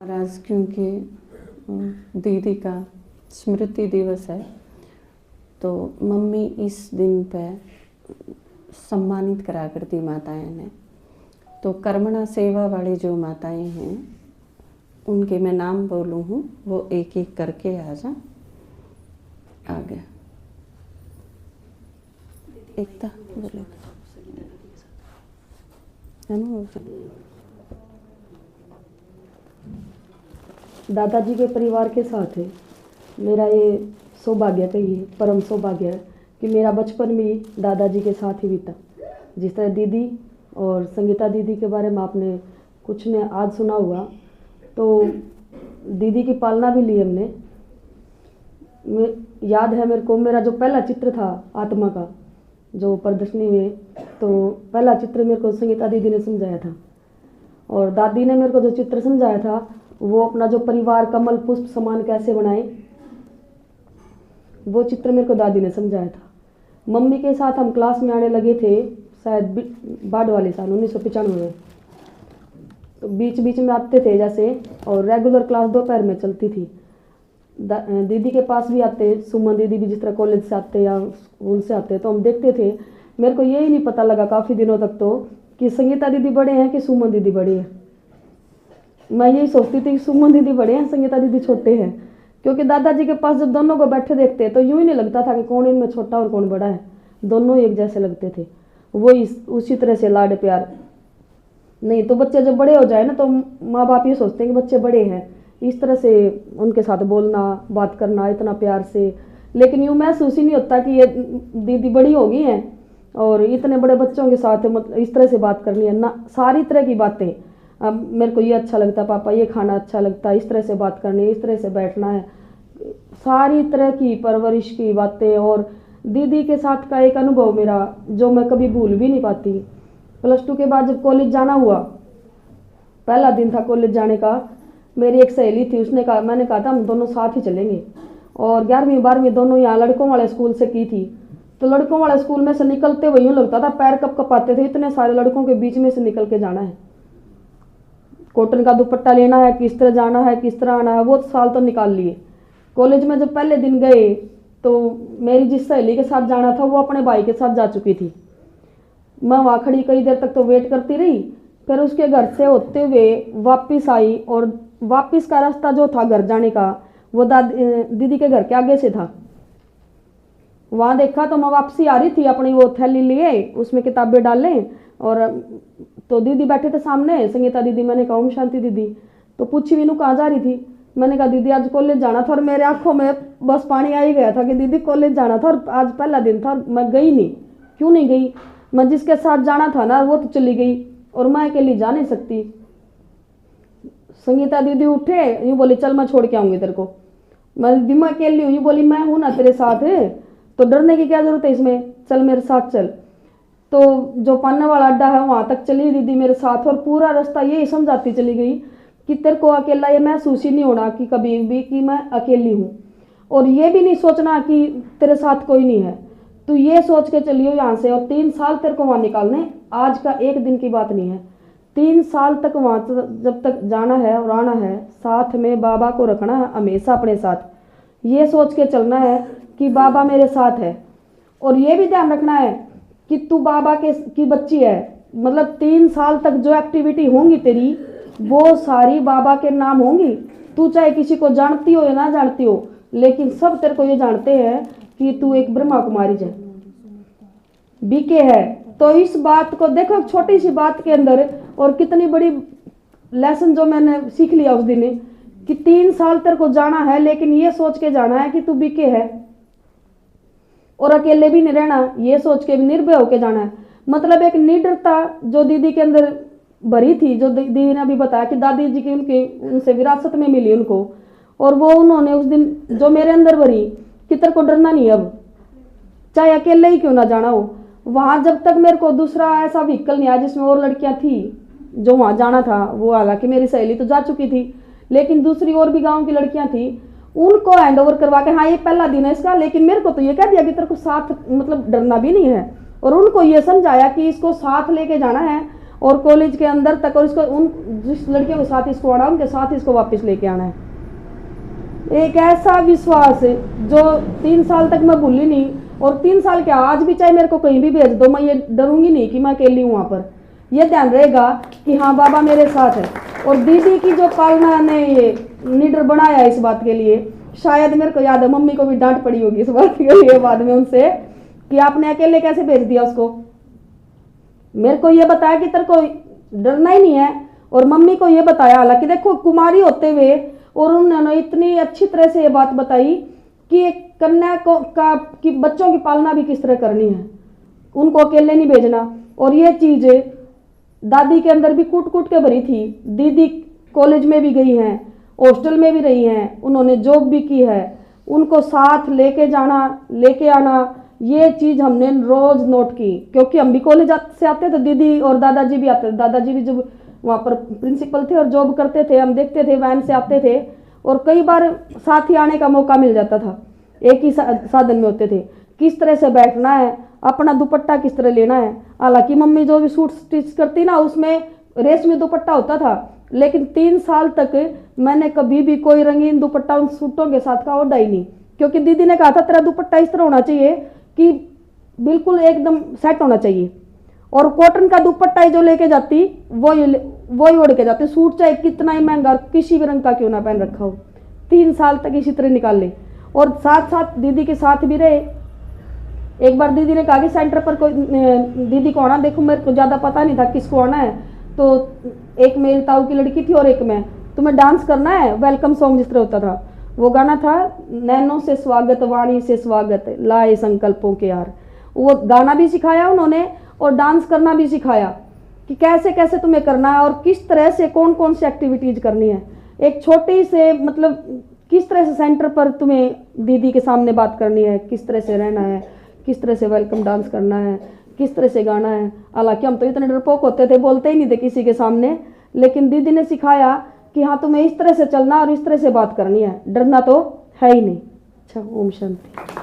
आज क्योंकि दीदी का स्मृति दिवस है तो मम्मी इस दिन पे सम्मानित करा करती माताएं ने। तो कर्मणा सेवा वाली जो माताएं हैं उनके मैं नाम बोलूँ हूँ, वो एक एक करके आ जा आगे। एकता बोले दादाजी के परिवार के साथ है। मेरा ये सौभाग्य कहिए, परम सौभाग्य है कि मेरा बचपन भी दादाजी के साथ ही बीता। जिस तरह दीदी और संगीता दीदी के बारे में आपने कुछ ने आज सुना हुआ, तो दीदी की पालना भी ली हमने। याद है मेरे को, मेरा जो पहला चित्र था आत्मा का, जो प्रदर्शनी में, तो पहला चित्र मेरे को संगीता दीदी ने समझाया था। और दादी ने मेरे को जो चित्र समझाया था वो अपना जो परिवार कमल पुष्प समान कैसे बनाए, वो चित्र मेरे को दादी ने समझाया था। मम्मी के साथ हम क्लास में आने लगे थे शायद बाढ़ वाले साल 1995 में। तो बीच बीच में आते थे जैसे, और रेगुलर क्लास दोपहर में चलती थी। दीदी के पास भी आते, सुमन दीदी भी जिस तरह कॉलेज से आते या स्कूल से आते, तो हम देखते थे। मेरे को यही नहीं पता लगा काफ़ी दिनों तक तो कि संगीता दीदी बड़े हैं कि सुमन दीदी बड़ी है। मैं यही सोचती थी कि सुमन दीदी बड़े हैं, संगीता दीदी छोटे हैं। क्योंकि दादाजी के पास जब दोनों को बैठे देखते तो यूं ही नहीं लगता था कि कौन इनमें छोटा और कौन बड़ा है, दोनों एक जैसे लगते थे। वो उसी तरह से लाड प्यार। नहीं तो बच्चे जब बड़े हो जाए ना तो माँ बाप ये सोचते हैं कि बच्चे बड़े हैं, इस तरह से उनके साथ बोलना बात करना इतना प्यार से। लेकिन यूँ महसूस ही नहीं होता कि ये दीदी बड़ी हो गई हैं और इतने बड़े बच्चों के साथ मतलब इस तरह से बात करनी है ना। सारी तरह की बातें, अब मेरे को ये अच्छा लगता है पापा, ये खाना अच्छा लगता है, इस तरह से बात करनी है, इस तरह से बैठना है, सारी तरह की परवरिश की बातें। और दीदी के साथ का एक अनुभव मेरा जो मैं कभी भूल भी नहीं पाती। +2 के बाद जब कॉलेज जाना हुआ, पहला दिन था कॉलेज जाने का, मेरी एक सहेली थी, उसने कहा, मैंने कहा था हम दोनों साथ ही चलेंगे। और 11वीं 12वीं दोनों यहाँ लड़कों वाले स्कूल से की थी। तो लड़कों वाले स्कूल में से निकलते हुए यूँ लगता था पैर कप कपाते थे, इतने सारे लड़कों के बीच में से निकल के जाना है। कॉटन का दुपट्टा लेना है, किस तरह जाना है, किस तरह आना है, वो साल तो निकाल लिए। कॉलेज में जब पहले दिन गए तो मेरी जिस सहेली के साथ जाना था वो अपने भाई के साथ जा चुकी थी। मैं वहाँ खड़ी कई देर तक तो वेट करती रही। फिर उसके घर से होते हुए वापस आई, और वापस का रास्ता जो था घर जाने का वो दीदी के घर के आगे से था। वहाँ देखा तो मैं वापसी आ रही थी अपनी वो थैली लिए, उसमें किताबें डालें, और तो दीदी बैठे थे सामने, संगीता दीदी। मैंने कहा ओम शांति दीदी। तो पूछी वीनू कहाँ जा रही थी। मैंने कहा दीदी आज कॉलेज जाना था। और मेरे आंखों में बस पानी आ ही गया था कि दीदी कॉलेज जाना था और आज पहला दिन था और मैं गई नहीं। क्यों नहीं गई? मैं जिसके साथ जाना था ना वो तो चली गई और मैं अकेली जा नहीं सकती। संगीता दीदी उठे, यूँ बोली चल मैं छोड़ के आऊँगी तेरे को। मैं दीदी मैं अकेली हूँ, यूँ बोली मैं हूँ ना तेरे साथ है, तो डरने की क्या जरूरत है इसमें, चल मेरे साथ चल। तो जो पाने वाला अड्डा है वहाँ तक चली दीदी मेरे साथ, और पूरा रास्ता यही समझाती चली गई कि तेरे को अकेला ये महसूस ही नहीं होना कि कभी भी कि मैं अकेली हूँ, और ये भी नहीं सोचना कि तेरे साथ कोई नहीं है। तो ये सोच के चलियो यहाँ से, और 3 साल तेरे को वहाँ निकालने, आज का एक दिन की बात नहीं है। 3 साल तक वहाँ जब तक जाना है और आना है, साथ में बाबा को रखना है हमेशा अपने साथ। ये सोच के चलना है कि बाबा मेरे साथ है, और ये भी ध्यान रखना है कि तू बाबा की बच्ची है। मतलब 3 साल तक जो एक्टिविटी होंगी तेरी वो सारी बाबा के नाम होंगी। तू चाहे किसी को जानती हो या ना जानती हो, लेकिन सब तेरे को ये जानते हैं कि तू एक ब्रह्मा कुमारी है, बीके है। तो इस बात को देखो, छोटी सी बात के अंदर और कितनी बड़ी लेसन जो मैंने सीख लिया उस दिन कि 3 साल तेरे को जाना है, लेकिन ये सोच के जाना है कि तू बीके है, और अकेले भी नहीं रहना, ये सोच के निर्भय होके जाना है। मतलब एक निडरता जो दीदी के अंदर भरी थी, जो दीदी ने अभी बताया कि दादी जी की उनसे विरासत में मिली उनको, और वो उन्होंने उस दिन जो मेरे अंदर भरी कि तेरे को डरना नहीं, अब चाहे अकेले ही क्यों ना जाना हो। वहाँ जब तक मेरे को दूसरा ऐसा व्हीकल नहीं आया जिसमें और लड़कियाँ थी जो वहाँ जाना था, वो हालांकि मेरी सहेली तो जा चुकी थी, लेकिन दूसरी और भी गाँव की लड़कियाँ थी, उनको हैंड ओवर करवा के, हाँ ये पहला दिन है इसका, लेकिन मेरे को तो ये कह दिया कि तेरे को साथ मतलब डरना भी नहीं है, और उनको ये समझाया कि इसको साथ लेके जाना है। और कॉलेज के अंदर तक, और इसको उन जिस लड़कियों के साथ इसको आना उनके साथ इसको वापस लेके आना है। एक ऐसा विश्वास जो 3 साल तक मैं भूली नहीं, और 3 साल क्या, आज भी चाहे मेरे को कहीं भी भेज दो, मैं ये डरूंगी नहीं कि मैं अकेली हूँ वहाँ पर। ये ध्यान रहेगा कि हाँ बाबा मेरे साथ है। और दीदी की जो पालना ने ये निडर बनाया इस बात के लिए, शायद मेरे को याद है मम्मी को भी डांट पड़ी होगी इस बात के लिए बाद में उनसे, कि आपने अकेले कैसे भेज दिया उसको। मेरे को ये बताया कि तेरे को डरना ही नहीं है, और मम्मी को ये बताया, हालांकि देखो कुमारी होते हुए, और उन्होंने इतनी अच्छी तरह से ये बात बताई कि एक कन्या को कि बच्चों की पालना भी किस तरह करनी है, उनको अकेले नहीं भेजना। और ये चीज़ दादी के अंदर भी कूट कूट के भरी थी। दीदी कॉलेज में भी गई हैं, हॉस्टल में भी रही हैं, उन्होंने जॉब भी की है, उनको साथ लेके जाना लेके आना, ये चीज़ हमने रोज़ नोट की, क्योंकि हम भी कॉलेज से आते थे, दीदी और दादाजी भी आते थे। दादाजी भी जब वहाँ पर प्रिंसिपल थे और जॉब करते थे, हम देखते थे वैन से आते थे, और कई बार साथ ही आने का मौका मिल जाता था, एक ही साधन में होते थे। किस तरह से बैठना है, अपना दुपट्टा किस तरह लेना है। हालांकि मम्मी जो भी सूट स्टिच करती ना, उसमें रेशमी दुपट्टा होता था, लेकिन 3 साल तक मैंने कभी भी कोई रंगीन दुपट्टा उन सूटों के साथ का ओढ़ा ही नहीं, क्योंकि दीदी ने कहा था तेरा दुपट्टा इस तरह होना चाहिए कि बिल्कुल एकदम सेट होना चाहिए। और कॉटन का दुपट्टा जो लेके जाती वही ओढ़ के जाती, सूट चाहे कितना ही महंगा और किसी भी रंग का क्यों ना पहन रखा हो। 3 साल तक इसी तरह निकाल ले, और साथ साथ दीदी के साथ भी रहे। एक बार दीदी ने कहा कि सेंटर पर कोई दीदी को आना, देखो मेरे को ज़्यादा पता नहीं था किसको आना है, तो एक मेरी ताऊ की लड़की थी और एक मैं, तुम्हें डांस करना है, वेलकम सॉन्ग जिस तरह होता था, वो गाना था, नैनों से स्वागत वाणी से स्वागत लाए संकल्पों के यार। वो गाना भी सिखाया उन्होंने और डांस करना भी सिखाया कि कैसे कैसे तुम्हें करना है और किस तरह से कौन कौन सी एक्टिविटीज करनी है। एक छोटी से मतलब किस तरह से सेंटर पर तुम्हें दीदी के सामने बात करनी है, किस तरह से रहना है, किस तरह से वेलकम डांस करना है, किस तरह से गाना है। हालांकि हम तो इतने डरपोक होते थे, बोलते ही नहीं थे किसी के सामने, लेकिन दीदी ने सिखाया कि हाँ तुम्हें इस तरह से चलना और इस तरह से बात करनी है, डरना तो है ही नहीं। अच्छा, ओम शांति।